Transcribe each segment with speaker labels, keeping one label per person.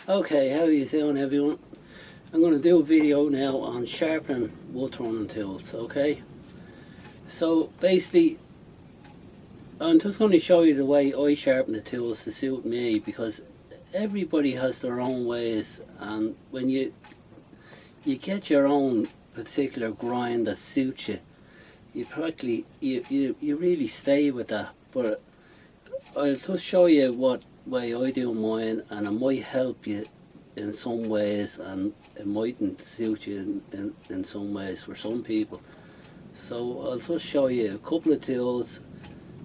Speaker 1: Okay, how are you doing, everyone? I'm going to do a video now on sharpening wood turning tools, okay? So basically, I'm just going to show you the way I sharpen the tools to suit me, because everybody has their own ways, and when you get your own particular grind that suits you, you practically you really stay with that. But I'll just show you what way I do mine, and it might help you in some ways, and it mightn't suit you in some ways for some people. So I'll just show you a couple of tools,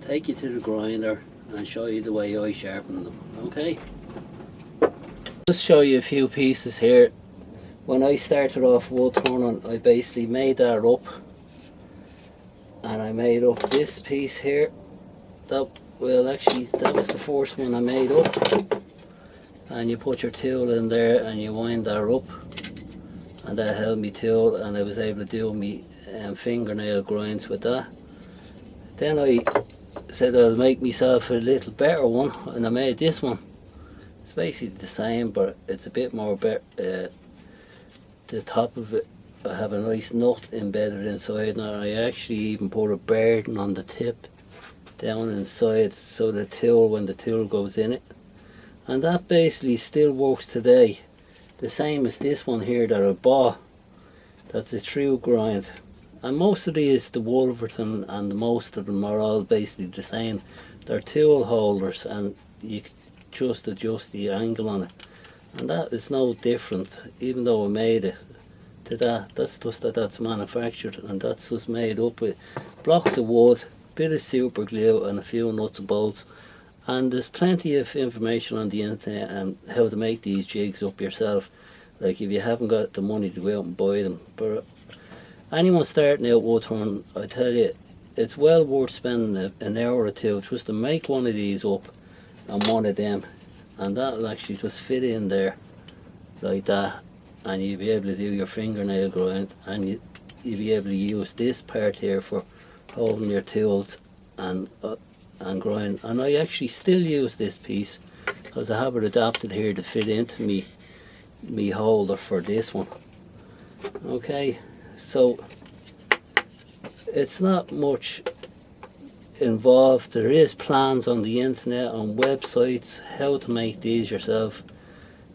Speaker 1: take you to the grinder and show you the way I sharpen them, okay? Just show you a few pieces here. When I started off wood turning, I basically made that up, and I made up this piece here. That was the first one I made up. And you put your tool in there and you wind that up, and that held me tool, and I was able to do me fingernail grinds with that. Then I said I'll make myself a little better one, and I made this one. It's basically the same, but it's a bit more better. The top of it, I have a nice nut embedded inside, and I actually even put a burden on the tip down inside, so the tool, when the tool goes in it. And that basically still works today. The same as this one here that I bought. That's a true grind. And most of these, the Wolverton, and most of them are all basically the same. They're tool holders, and you just adjust the angle on it. And that is no different, even though I made it to that. That's just that's manufactured, and that's just made up with blocks of wood, bit of super glue, and a few nuts and bolts. And there's plenty of information on the internet on how to make these jigs up yourself, like if you haven't got the money to go out and buy them. But anyone starting out wood turning, I tell you, it's well worth spending an hour or two just to make one of these up and one of them, and that'll actually just fit in there like that, and you'll be able to do your fingernail grind, and you'll be able to use this part here for holding your tools and grind. And I actually still use this piece because I have it adapted here to fit into me holder for this one. Okay, so it's not much involved. There is plans on the internet, on websites, how to make these yourself.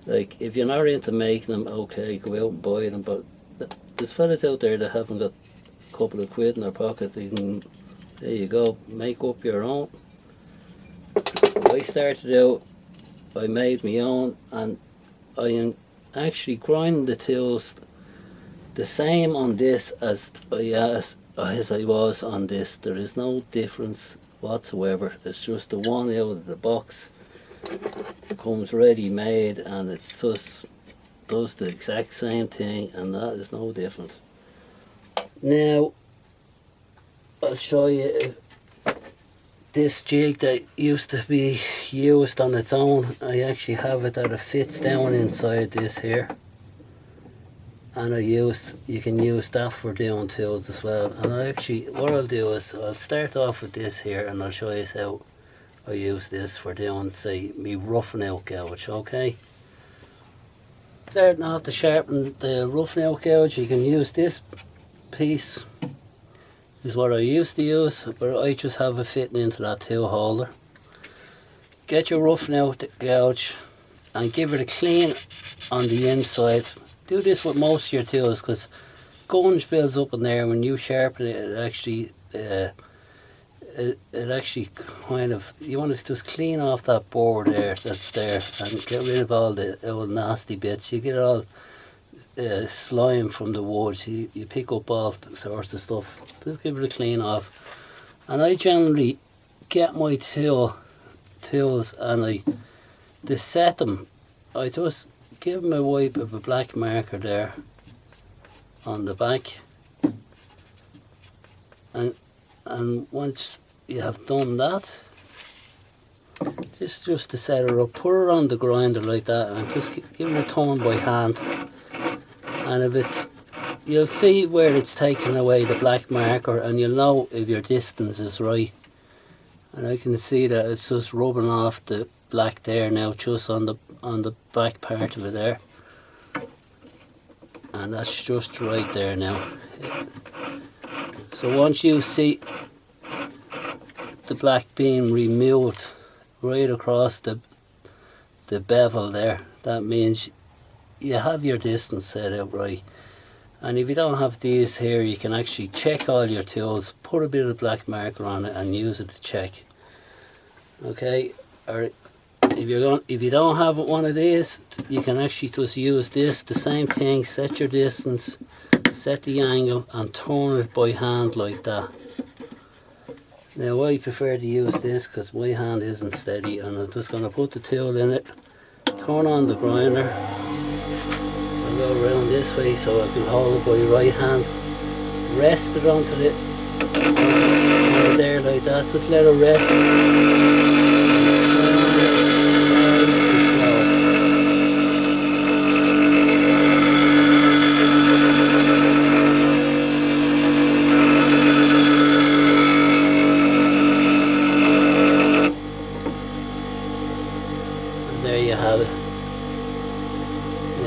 Speaker 1: Like, if you're not into making them, okay, go out and buy them, but there's fellas out there that haven't got a couple of quid in their pocket. They can, there you go, make up your own. I started out, I made my own, and I am actually grinding the tools the same on this as I was on this. There is no difference whatsoever. It's just the one out of the box. It comes ready made, and it's just does the exact same thing, and that is no different. Now I'll show you this jig that used to be used on its own. I actually have it that it fits down inside this here, and you can use that for doing tools as well. And what I'll do is I'll start off with this here, and I'll show you how I use this for doing, say, me roughing out gouge, okay? Starting off to sharpen the roughing out gouge, you can use this piece, is what I used to use, but I just have it fitting into that tool holder. Get your roughing out gouge and give it a clean on the inside. Do this with most of your tools, because gunge builds up in there. When you sharpen it, it actually kind of, you want to just clean off that board there that's there, and get rid of all the old nasty bits. You get all slime from the wood, you pick up all sorts of stuff. Just give it a clean off. And I generally get my tools and I set them. I just give them a wipe of a black marker there on the back, and once you have done that, just to set it up, put it on the grinder like that, and just give it a turn by hand. And if it's, you'll see where it's taken away the black marker, and you'll know if your distance is right. And I can see that it's just rubbing off the black there now, just on on the back part of it there, and that's just right there now. So once you see the black being removed right across the bevel there, that means you have your distance set out right. And if you don't have these here, you can actually check all your tools, put a bit of black marker on it and use it to check. Okay, or if you don't have one of these, you can actually just use this, the same thing, set your distance, set the angle and turn it by hand like that. Now I prefer to use this because my hand isn't steady, and I'm just going to put the tool in it, turn on the grinder, I'll go around this way so I can hold it by right hand, rest it onto the there like that, just let it rest. There you have it.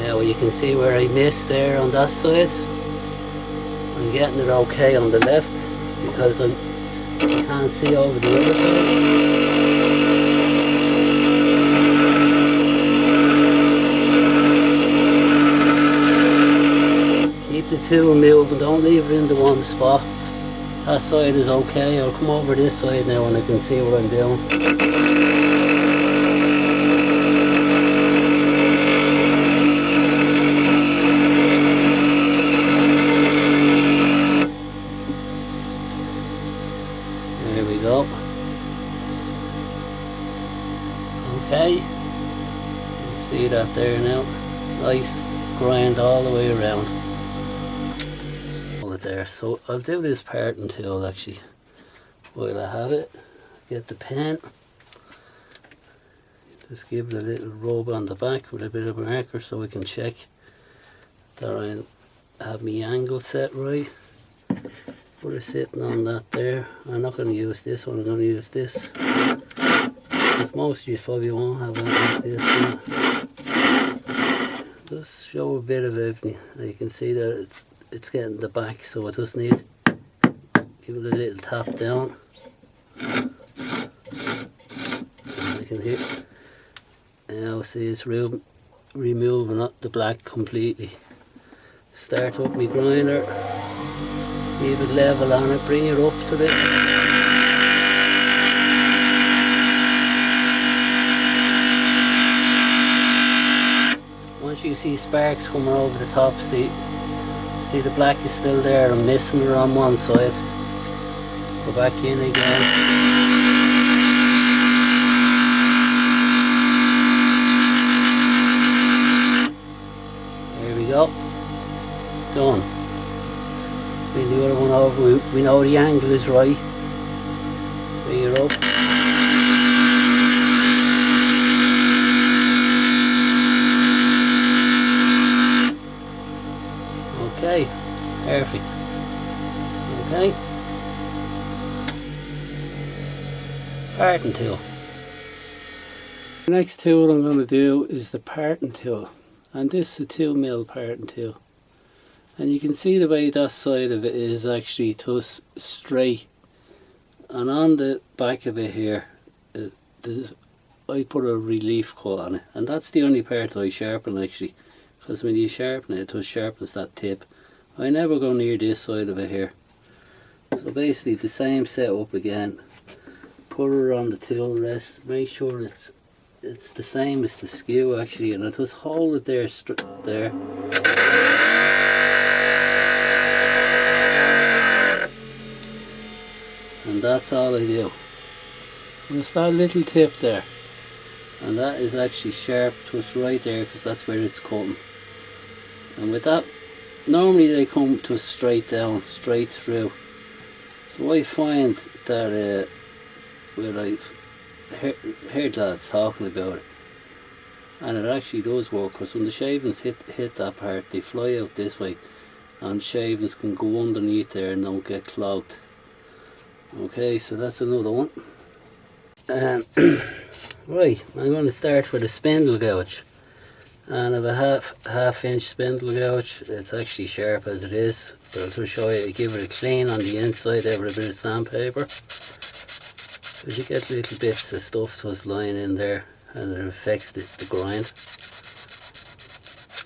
Speaker 1: Now you can see where I missed there on that side. I'm getting it okay on the left because I can't see over the other side. Keep the tool moving, don't leave it in the one spot. That side is okay. I'll come over this side now and I can see what I'm doing. There we go. Okay, you can see that there now. Nice grind all the way around. Hold it there. So I'll do this parting tool actually while I have it. Get the pen. Just give it a little rub on the back with a bit of marker so we can check that I have my angle set right. Put it sitting on that there. I'm not going to use this one, I'm going to use this. Because most of you probably won't have one like this one. Just show a bit of everything. You can see that it's getting the back, so I just need give it a little tap down. I can hear. Now see it's removing the black completely. Start up my grinder. Keep it level on it, bring it up to the once you see sparks coming over the top, see the black is still there. I'm missing it on one side. Go back in again. There we go. Done. Bring the other one over. We know the angle is right. Bring it up. Okay, perfect. Okay. Parting tool. The next tool I'm going to do is the parting tool, and this is a 2mm parting tool. And you can see the way that side of it is actually just straight, and on the back of it here I put a relief cut on it, and that's the only part I sharpen actually, because when you sharpen it, it just sharpens that tip. I never go near this side of it here. So basically the same setup again. Put it on the tool rest, make sure it's the same as the skew actually, and I just hold it there there. And that's all I do. And it's that little tip there, and that is actually sharp just right there because that's where it's cutting. And with that, normally they come to straight down, straight through. So I find that when I've heard lads talking about it, and it actually does work, because when the shavings hit that part, they fly out this way, and shavings can go underneath there and don't get clogged. Okay, so that's another one. Right, I'm going to start with a spindle gouge. And I have a half inch spindle gouge. It's actually sharp as it is, but I'll just show you. Give it a clean on the inside over a bit of sandpaper, because you get little bits of stuff just lying in there and it affects the grind.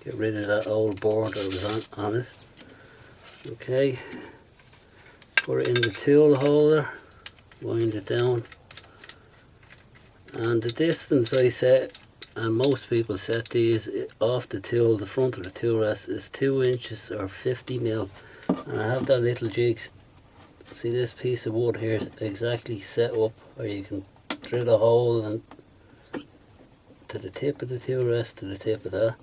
Speaker 1: Get rid of that old board that was on it. Okay, put it in the tool holder, wind it down, and the distance I set, and most people set these off the tool, the front of the tool rest, is 2 inches or 50 mil. And I have that little jigs, see this piece of wood here, exactly set up where you can drill a hole and to the tip of the tool rest, to the tip of that.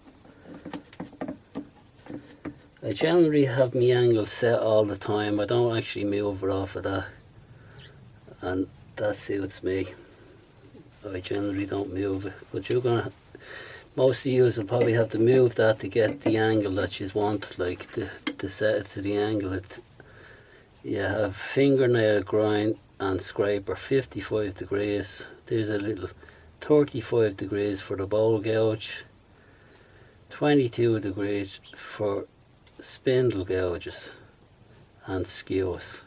Speaker 1: I generally have my angle set all the time. I don't actually move it off of that, and that suits me. I generally don't move it, but most of you will probably have to move that to get the angle that you want, like to set it to the angle. You have fingernail grind and scraper 55 degrees. There's a little 35 degrees for the bowl gouge, 22 degrees for spindle gouges and skews.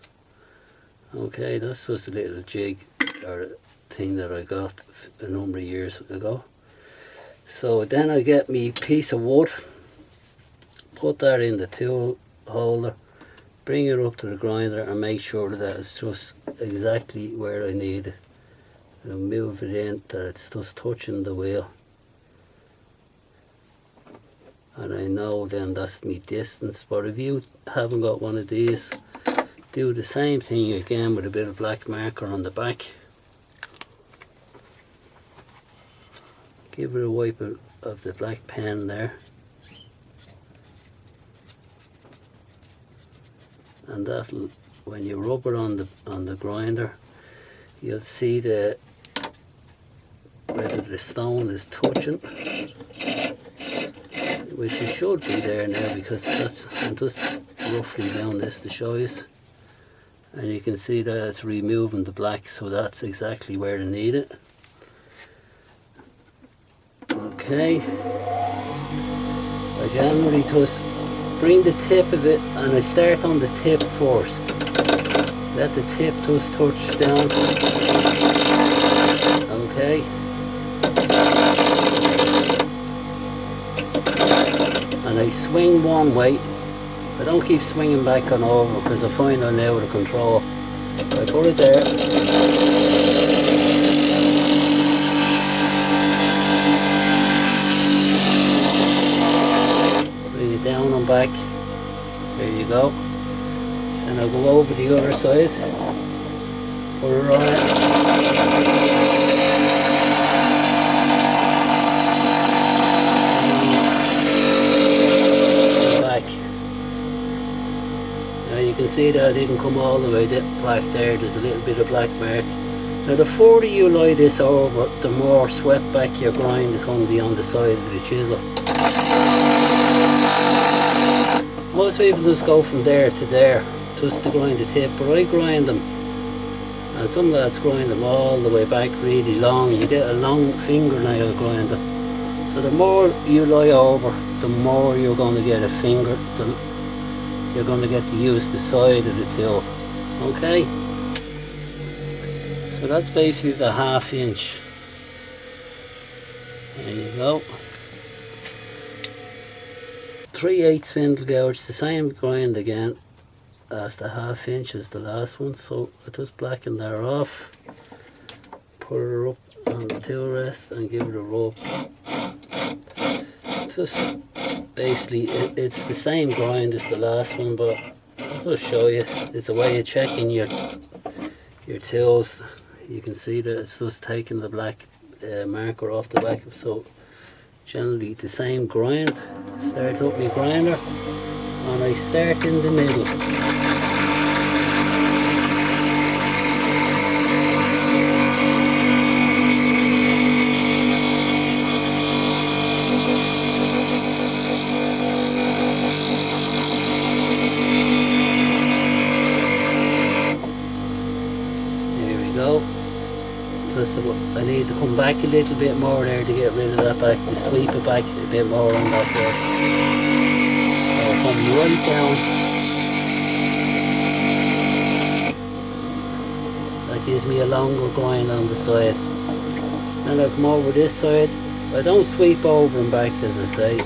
Speaker 1: Okay, that's just a little jig or thing that I got a number of years ago. So then I get me piece of wood, put that in the tool holder, bring it up to the grinder and make sure that it's just exactly where I need it. I'll move it in that it's just touching the wheel, and I know then that's my distance. But if you haven't got one of these, do the same thing again with a bit of black marker on the back. Give it a wipe of the black pen there, and that'll, when you rub it on the grinder, you'll see whether the stone is touching, which it should be there now, because I'm just roughly down this to show you, and you can see that it's removing the black, so that's exactly where I need it. Okay, I generally just bring the tip of it, and I start on the tip first. Let the tip just touch down. Okay. And I swing one way. I don't keep swinging back and over because I find I'm out of control. I put it there. Down and back, there you go, and I'll go over the other side, put it on it, and back. Now you can see that I didn't come all the way black there, there's a little bit of black mark. Now the further you lie this over, the more swept back your grind is going to be on the side of the chisel. Most people just go from there to there, just to grind the tip, but I grind them, and some lads grind them all the way back really long. You get a long fingernail grinder. So the more you lie over, the more you're going to get a finger, you're going to get to use the side of the tool. Okay? So that's basically the 1/2 inch. There you go. 3/8 spindle gouge, the same grind again as the 1/2 inch as the last one. So I just blacken that off, put her up on the tool rest and give it a rub. Just basically it's the same grind as the last one, but I'll show you. It's a way of checking your tools. You can see that it's just taking the black marker off the back, so generally the same grind. Start up my grinder and I start in the middle. There we go. Just I need to come back a little bit more there to get rid of that back, to sweep it back a bit more on that there. So I'll come right down. That gives me a longer grind on the side. Then I come over this side. I don't sweep over and back, as I say. Do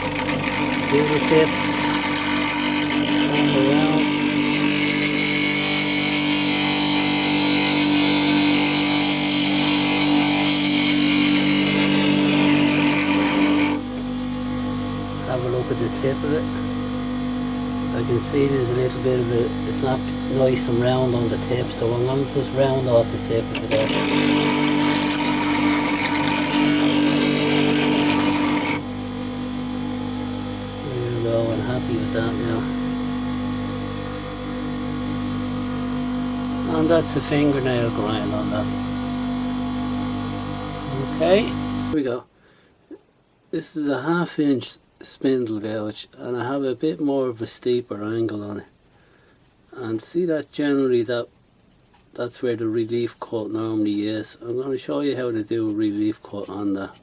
Speaker 1: the tip, turn around. Have a look at the tip of it. I can see there's a little bit of it, it's not nice and round on the tip, so I'm going to just round off the tip of it there. There we go, I'm happy with that now. And that's a fingernail grind on that. Okay, here we go. This is a 1/2 inch spindle gouge, and I have a bit more of a steeper angle on it. And see that generally that's where the relief cut normally is. I'm going to show you how to do a relief cut on that.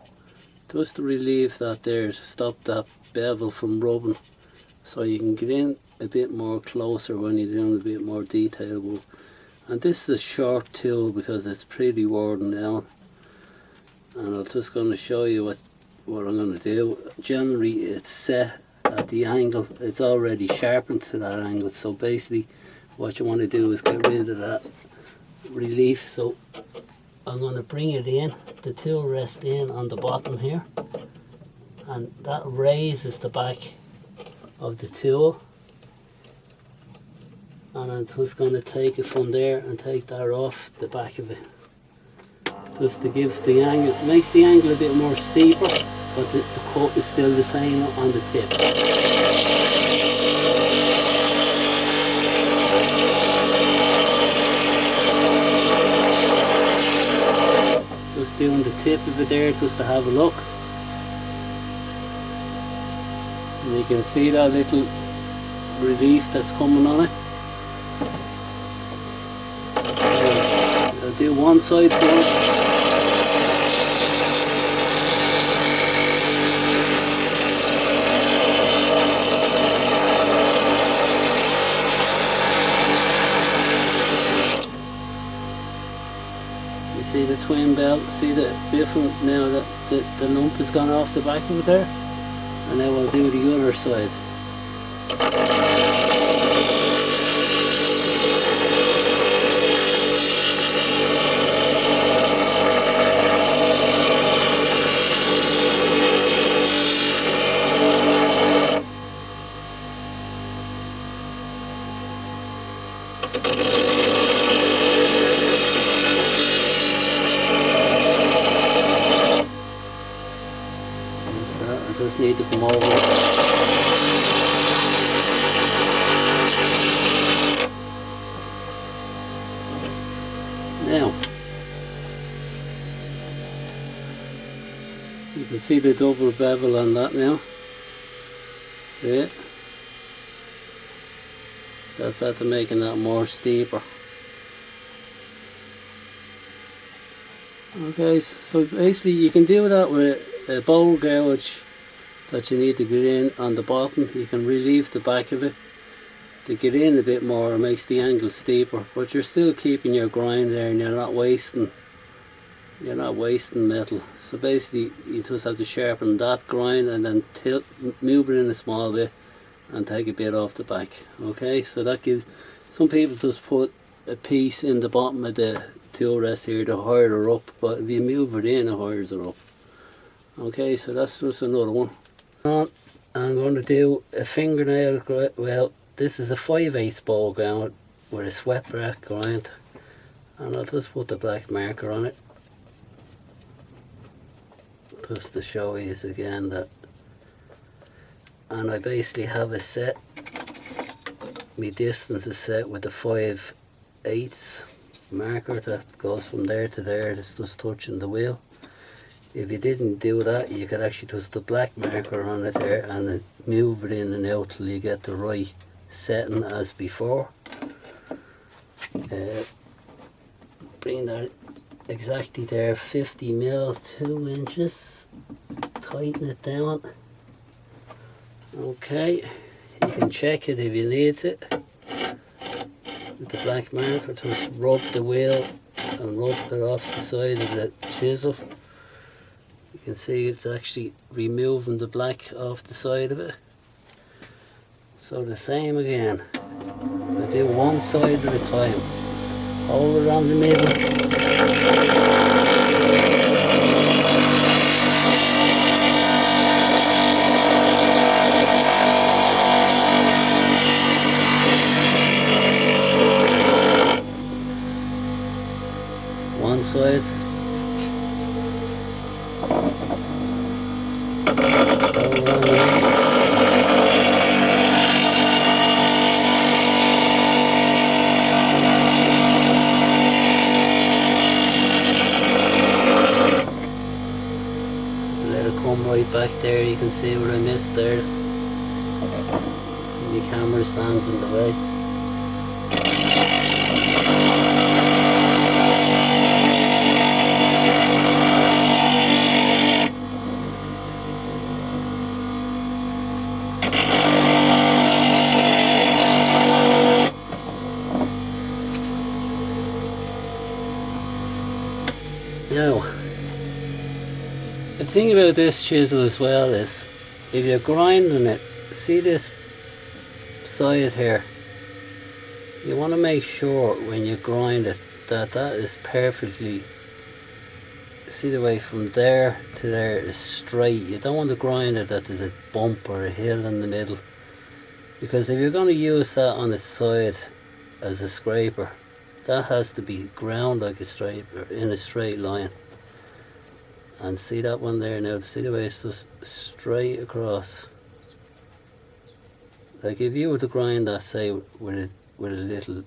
Speaker 1: Just to relieve that there, to stop that bevel from rubbing, so you can get in a bit more closer when you're doing a bit more detail work. And this is a sharp tool because it's pretty worn down. And I'm just going to show you what I'm going to do. Generally it's set at the angle, it's already sharpened to that angle, so basically what you want to do is get rid of that relief. So I'm going to bring it in, the tool rest in on the bottom here, and that raises the back of the tool, and I'm just going to take it from there and take that off the back of it, just to give the angle, it makes the angle a bit more steeper, but the cut is still the same on the tip. Just doing the tip of it there just to have a look. And you can see that little relief that's coming on it. I'll do one side first. See the twin belt, see the different, now that the lump has gone off the back of it there, and now I'll do the other side. I just need to come over. Now, you can see the double bevel on that now. See it? That's after making that more steeper. Okay, so basically you can do that with a bowl gouge that you need to get in on the bottom. You can relieve the back of it to get in a bit more. It makes the angle steeper, but you're still keeping your grind there, and you're not wasting metal. So basically you just have to sharpen that grind and then move it in a small bit and take a bit off the back. Okay, so that gives, some people just put a piece in the bottom of the tool rest here to hire her up, but if you move it in, it hires her up. Okay, so that's just another one. I'm going to do a fingernail, well, this is a 5/8 ball ground with a swept back grind, and I'll just put the black marker on it just to show you again that. And I basically have a set, my distance is set with the 5/8 marker that goes from there to there. It's just touching the wheel. If you didn't do that, you could actually just the black marker on it there and then move it in and out till you get the right setting as before. Bring that exactly there, 50 mil, 2 inches. Tighten it down. Okay, you can check it if you need it. With the black marker, just rub the wheel and rub it off the side of the chisel. You can see it's actually removing the black off the side of it. So the same again. I do one side at a time. Hold it on the middle. One side. Hold it on the middle. Come right back there, you can see what I missed there. The camera stands in the way. Now, the thing about this chisel as well is, if you're grinding it, see this side here, you want to make sure when you grind it that that is perfectly, see the way from there to there is straight. You don't want to grind it that there's a bump or a hill in the middle, because if you're going to use that on its side as a scraper, that has to be ground like a scraper in a straight line. And see that one there now, see the way it's just straight across. Like if you were to grind that, say, with a little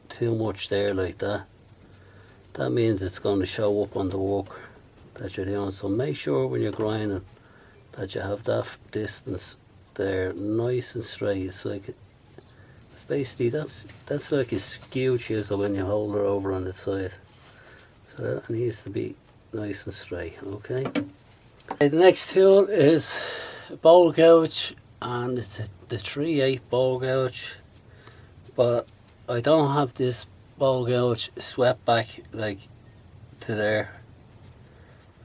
Speaker 1: too much there like that, that means it's going to show up on the work that you're doing. So make sure when you're grinding that you have that distance there nice and straight. It's like, it's basically, that's like a skew chisel when you hold it over on the side. So that needs to be nice and straight. Okay, the next tool is a bowl gouge, and it's the 3/8 bowl gouge, but I don't have this bowl gouge swept back like to there,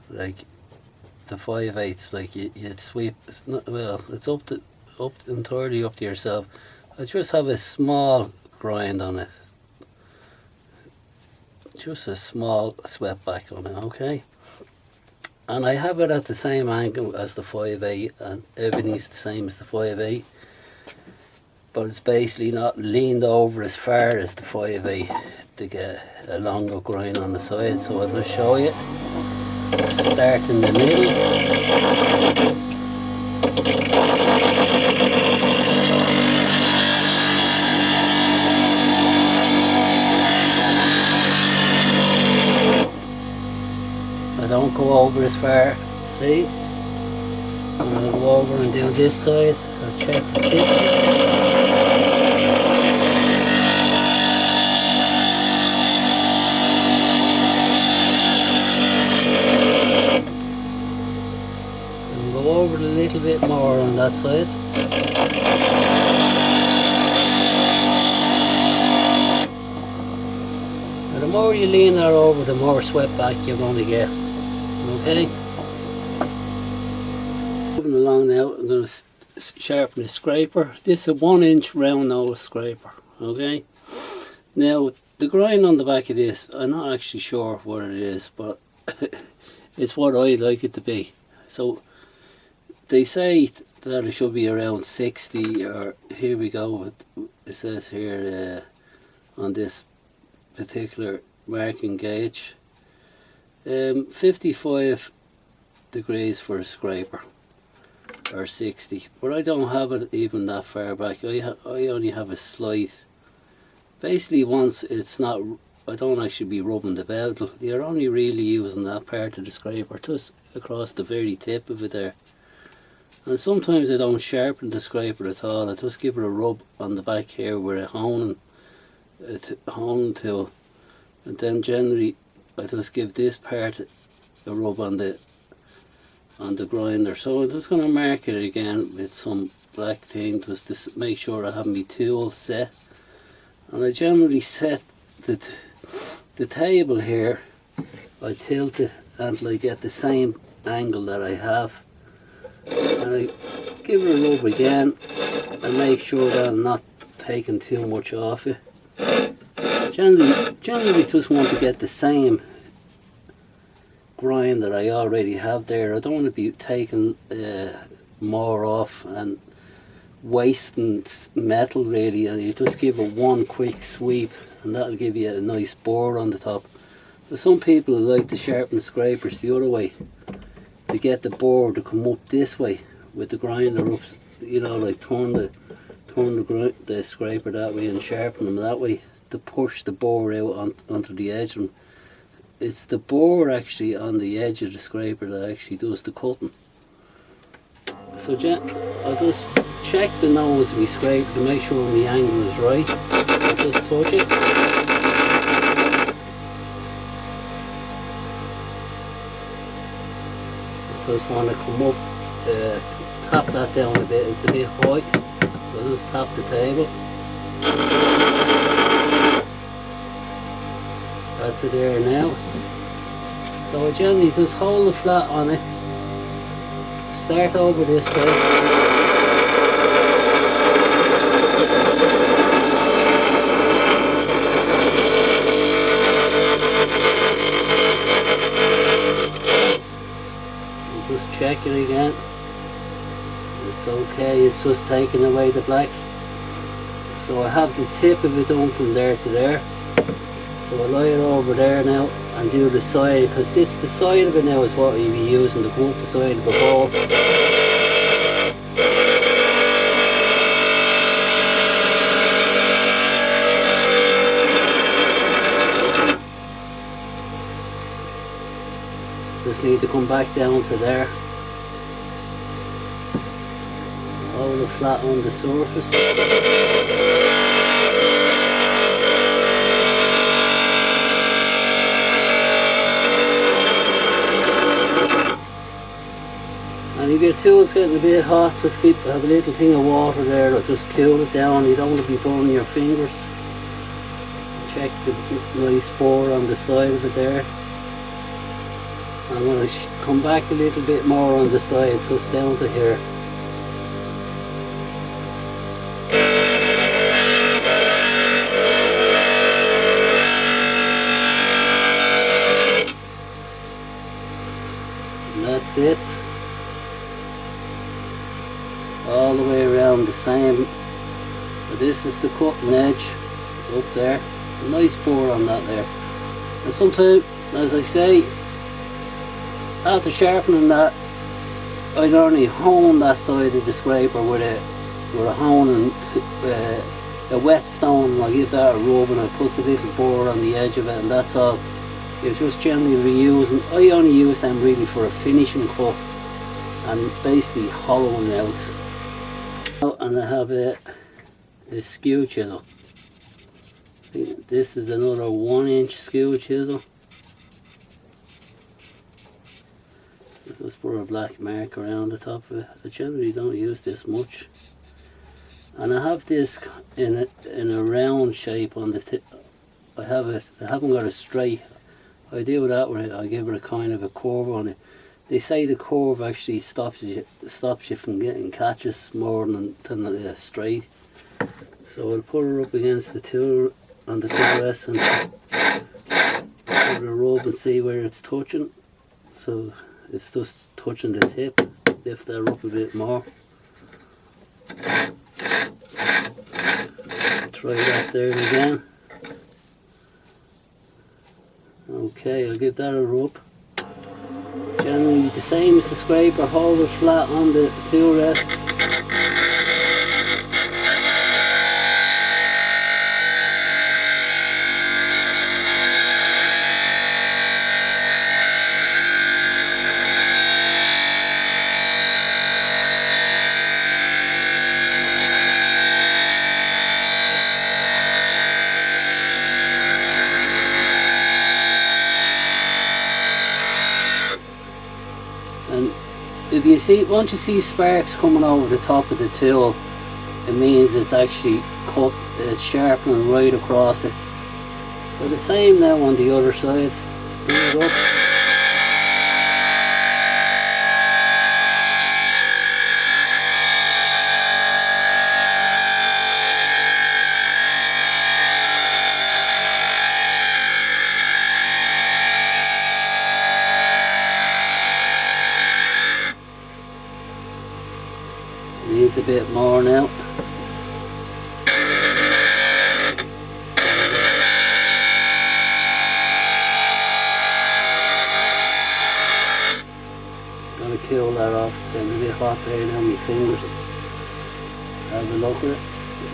Speaker 1: like the 5/8, like you'd sweep. It's not, well, it's up entirely up to yourself. I just have a small grind on it, just a small swept back on it. Okay, and I have it at the same angle as the 5/8, and everything's the same as the 5/8, but it's basically not leaned over as far as the 5/8 to get a longer grind on the side. So I'll just show you. Start in the middle. I don't go over as far, see? And I'll go over and do this side. I'll check the tip. And go over a little bit more on that side. Now the more you lean that over, the more swept back you're going to get. Okay, moving along now, I'm going to sharpen the scraper. This is a 1-inch round nose scraper. Okay, now the grind on the back of this, I'm not actually sure what it is, but it's what I like it to be. So they say that it should be around 60, or here we go, it says here on this particular marking gauge, 55 degrees for a scraper, or 60, but I don't have it even that far back. I only have a slight, basically once it's not, I don't actually be rubbing the bevel, you're only really using that part of the scraper just across the very tip of it there. And sometimes I don't sharpen the scraper at all, I just give it a rub on the back here with a honing tool, and then generally I just give this part a rub on the grinder. So I'm just going to mark it again with some black thing just to make sure I have my tool set. And I generally set the table here, I tilt it until I get the same angle that I have, and I give it a rub again and make sure that I'm not taking too much off it. Generally just want to get the same grind that I already have there. I don't want to be taking more off and wasting metal really, and you just give it one quick sweep and that'll give you a nice bore on the top. But some people like to sharpen scrapers the other way, to get the bore to come up this way with the grinder up, you know, like turn the scraper that way and sharpen them that way to push the bore out onto the edge of them. It's the bore actually on the edge of the scraper that actually does the cutting. So I'll just check the nose of my scraper to make sure my angle is right. I'll just touch it. I just want to come up, tap that down a bit, it's a bit high. So I'll just tap the table. That's it there now. So I generally just hold it flat on it, start over this side. Just check it again. It's okay, it's just taking away the black. So I have the tip of it done from there to there. So I lie it over there now and do the side, because the side of it now is what you'll be using to go up the side of the ball. Just need to come back down to there. Hold it flat on the surface. And if your tool's getting a bit hot, just have a little thing of water there that'll just cool it down. You don't want to be burning your fingers. Check the nice bore on the side of it there. I'm going to come back a little bit more on the side, just down to here. And that's it. All the way around the same. So this is the cutting edge up there. A nice bore on that there. And sometimes, as I say, after sharpening that, I normally hone that side of the scraper with a hone and a whetstone. I give that a rub and I put a little bore on the edge of it, and that's all. You're just generally reusing. I only use them really for a finishing cut and basically hollowing out. And I have a skew chisel. This is another 1-inch skew chisel. Just put a black mark around the top of it. I generally don't use this much. And I have this in a round shape on the tip. I haven't got a straight. I do that with it. I give it a kind of a curve on it. They say the curve actually stops you from getting catches more than a straight. So I'll put her up against the tool on the tool rest and give it a rub and see where it's touching. So it's just touching the tip. Lift that up a bit more. Try that there again. Okay, I'll give that a rub. Generally the same as the scraper, hold it flat on the tool rest. you see, once you see sparks coming over the top of the tool, it means it's actually cut, it's sharpening right across it. So the same now on the other side. Bring it up. Needs a bit more now. Gonna kill that off, it's getting a bit hot there now, my fingers. Have a look at it.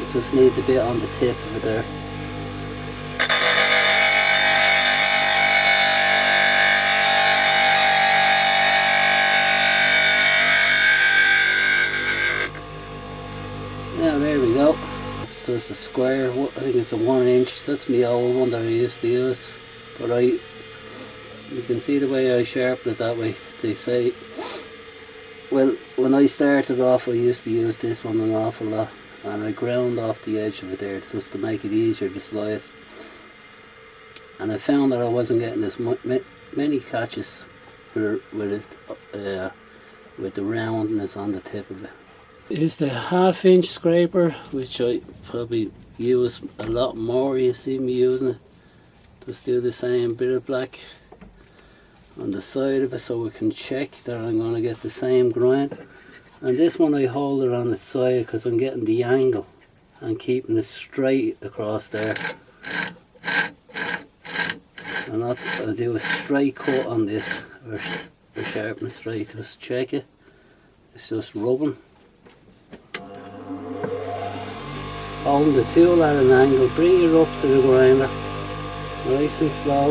Speaker 1: It just needs a bit on the tip of it there. Yeah, there we go. It's just a square, I think it's a 1 inch. That's my old one that I used to use. But you can see the way I sharpen it that way. They say, well, when I started off I used to use this one an awful lot, and I ground off the edge of it there just to make it easier to slide. And I found that I wasn't getting as many catches with the roundness on the tip of it. Is the 1/2 inch scraper, which I probably use a lot more. You see me using it. Just do the same bit of black on the side of it so we can check that I'm going to get the same grind. And this one I hold it on its side because I'm getting the angle and keeping it straight across there. And I'll do a straight cut on this, or sharpen it straight. Just check it. It's just rubbing. Holding the tool at an angle, bring it up to the grinder, nice and slow.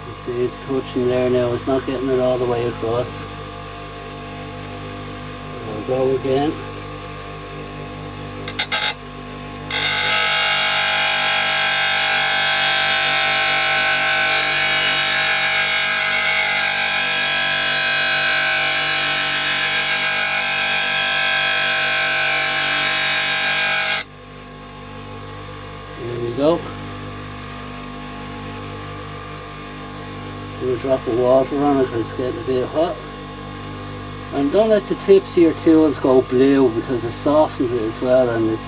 Speaker 1: You see it's touching there now, it's not getting it all the way across. I'll go again. There we go. Put a drop of water on it because it's getting a bit hot. And don't let the tips of your tools go blue because it softens it as well, and it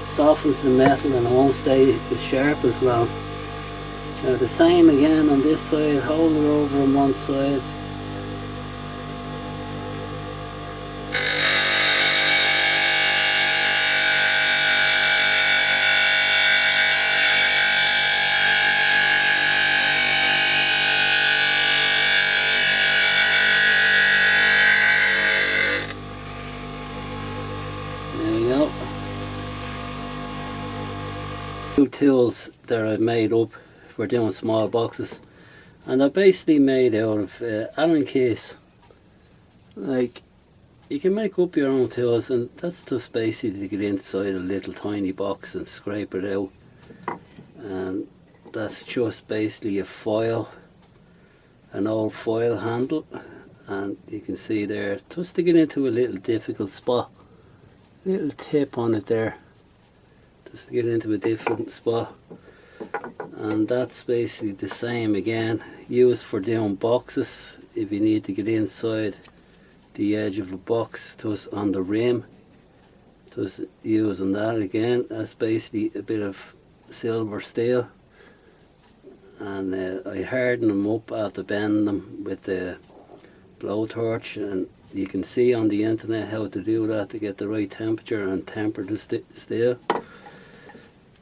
Speaker 1: softens the metal and it won't stay as sharp as long. Now the same again on this side, hold it over on one side. Two tools that I made up for doing small boxes, and they're basically made out of Allen case. Like, you can make up your own tools, and that's just basically to get inside a little tiny box and scrape it out. And that's just basically a foil, an old foil handle, and you can see there, just to get into a little difficult spot, little tip on it there, just to get into a different spot. And that's basically the same again, used for doing boxes. If you need to get inside the edge of a box, just on the rim, just using that again. That's basically a bit of silver steel, and I harden them up after bending them with the blowtorch, and you can see on the internet how to do that to get the right temperature and temper the steel.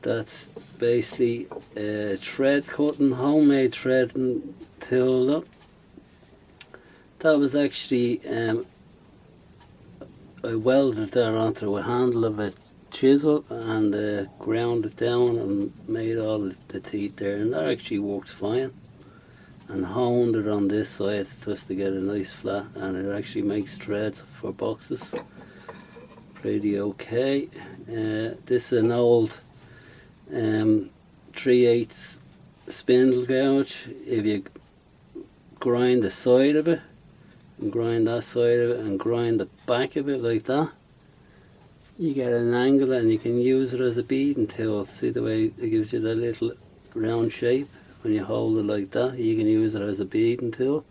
Speaker 1: That's basically a thread cutting, homemade threading tool. That was actually, I welded that onto a handle of a chisel and ground it down and made all the teeth there, and that actually works fine. And honed it on this side just to get a nice flat, and it actually makes threads for boxes. pretty okay. This is an old 3/8 spindle gouge. If you grind the side of it, and grind that side of it, and grind the back of it like that, you get an angle, and you can use it as a beading tool. See the way it gives you that little round shape? When you hold it like that, you can use it as a beading tool.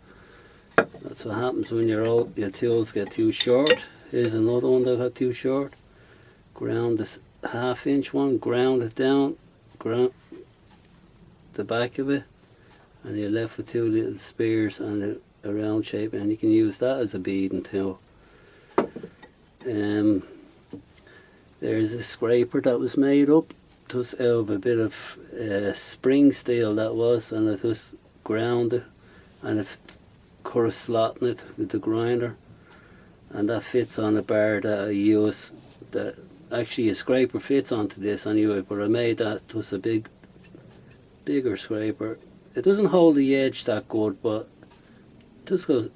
Speaker 1: That's what happens when your tools get too short. Here's another one that got too short. Ground this 1/2 inch one, ground it down, ground the back of it, and you're left with 2 little spears and a round shape, and you can use that as a beading tool. There's a scraper that was made up just out of a bit of spring steel that was, and I just ground it, and it cut a slot in it with the grinder, and that fits on a bar that I use. That actually a scraper fits onto this anyway, but I made that just a bigger scraper. It doesn't hold the edge that good, but it just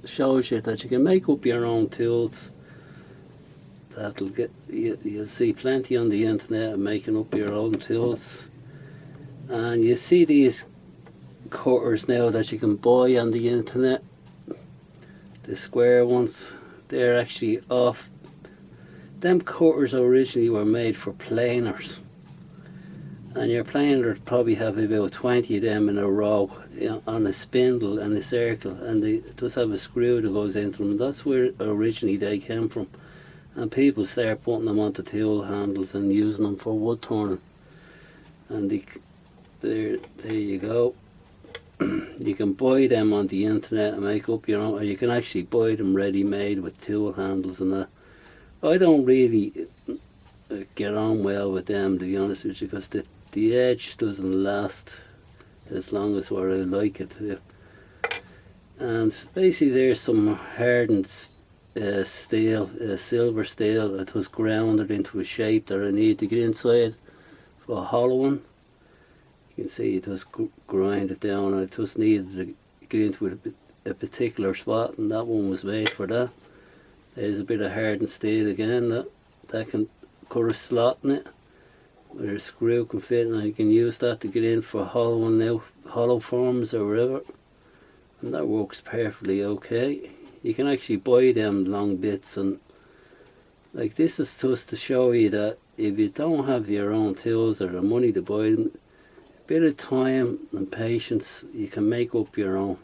Speaker 1: shows you that you can make up your own tools. That'll get you'll see plenty on the internet of making up your own tools, and you see these cutters now that you can buy on the internet. The square ones, they're actually off. Them cutters originally were made for planers, and your planer probably have about 20 of them in a row on a spindle and a circle, and they just have a screw that goes into them. That's where originally they came from, and people start putting them onto tool handles and using them for wood turning. And there you go. You can buy them on the internet and make up your own, or you can actually buy them ready made with tool handles and that. I don't really get on well with them, to be honest with you, because the edge doesn't last as long as what I like it to. And basically there's some hardened steel, silver steel that was grounded into a shape that I need to get inside for hollowing. You can see it just grind it down. I just needed to get into a particular spot, and that one was made for that. There's a bit of hardened steel again that can cut a slot in it where a screw can fit, and I can use that to get in for hollowing out hollow forms or whatever, and that works perfectly okay. You can actually buy them long bits, and like this is just to show you that if you don't have your own tools or the money to buy them, a bit of time and patience, you can make up your own.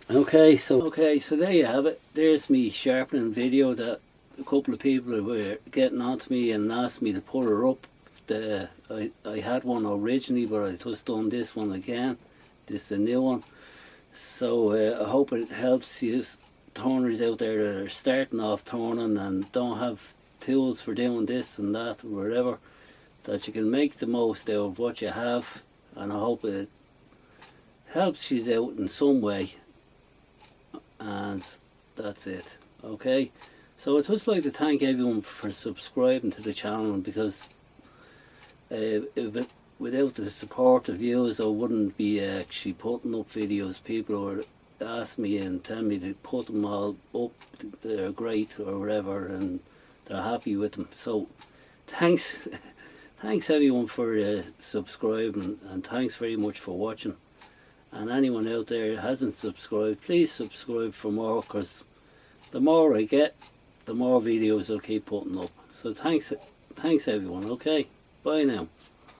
Speaker 1: Okay, so there you have it. There's me sharpening video that a couple of people were getting on to me and asked me to put her up. I had one originally, but I just done this one again. This is a new one. So I hope it helps you turners out there that are starting off turning and don't have tools for doing this and that or whatever, that you can make the most out of what you have, and I hope it helps you out in some way. And that's it. Okay, so I'd just like to thank everyone for subscribing to the channel, because without the support of views I wouldn't be actually putting up videos. People would ask me and tell me to put them all up, they're great or whatever, and they're happy with them. So thanks everyone for subscribing, and thanks very much for watching. And anyone out there who hasn't subscribed, please subscribe for more, because the more I get, the more videos I'll keep putting up. So thanks everyone. Okay, bye now.